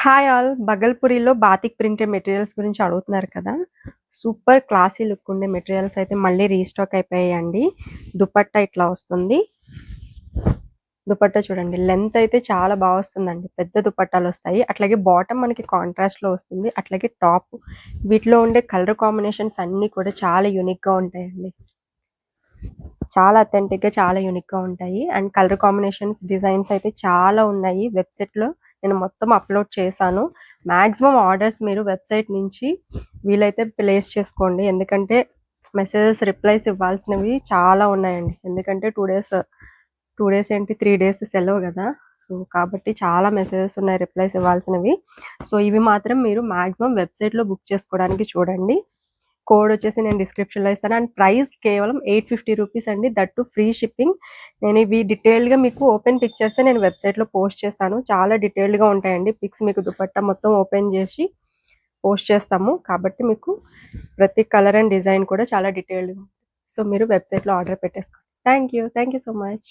Hi all. బగల్పూరిలో batik printed materials గురించి అడుగుతున్నారు కదా! సూపర్ క్లాసీ లుక్ ఉండే మెటీరియల్స్ అయితే మళ్ళీ రీస్టాక్ అయిపోయాయండి. దుపట్టా ఇట్లా వస్తుంది. దుపట్టా చూడండి, లెంత్ అయితే చాలా బాగా వస్తుందండి. పెద్ద దుపట్టాలు వస్తాయి. అట్లాగే బాటమ్ మనకి కాంట్రాస్ట్లో వస్తుంది. అట్లాగే టాప్ వీటిలో ఉండే కలర్ కాంబినేషన్స్ అన్నీ కూడా చాలా యూనిక్గా ఉంటాయండి. చాలా అథెంటిక్గా చాలా యూనిక్గా ఉంటాయి. అండ్ కలర్ కాంబినేషన్స్ డిజైన్స్ అయితే చాలా ఉన్నాయి. వెబ్సైట్లో నేను మొత్తం అప్లోడ్ చేశాను. మ్యాక్సిమం ఆర్డర్స్ మీరు వెబ్సైట్ నుంచి వీలైతే ప్లేస్ చేసుకోండి. ఎందుకంటే మెసేజెస్ రిప్లైస్ ఇవ్వాల్సినవి చాలా ఉన్నాయండి. ఎందుకంటే 2 డేస్ ఏంటి 3 డేస్ సెలవు కదా! సో కాబట్టి చాలా మెసేజెస్ ఉన్నాయి రిప్లైస్ ఇవ్వాల్సినవి. సో ఇవి మాత్రం మీరు మ్యాక్సిమం వెబ్సైట్లో బుక్ చేసుకోవడానికి చూడండి. కోడ్ వచ్చేసి నేను డిస్క్రిప్షన్లో ఇస్తాను. అండ్ ప్రైస్ కేవలం 850 రూపీస్ అండి. That to free shipping. నేను ఇవి డీటెయిల్డ్గా మీకు ఓపెన్ పిక్చర్స్ నేను వెబ్సైట్లో పోస్ట్ చేస్తాను. చాలా డీటెయిల్డ్గా ఉంటాయండి పిక్స్. మీకు దుపట్టా మొత్తం ఓపెన్ చేసి పోస్ట్ చేస్తాము. కాబట్టి మీకు ప్రతి కలర్ అండ్ డిజైన్ కూడా చాలా డీటెయిల్డ్గా. సో మీరు వెబ్సైట్లో ఆర్డర్ పెట్టేసుకోండి. Thank you so much.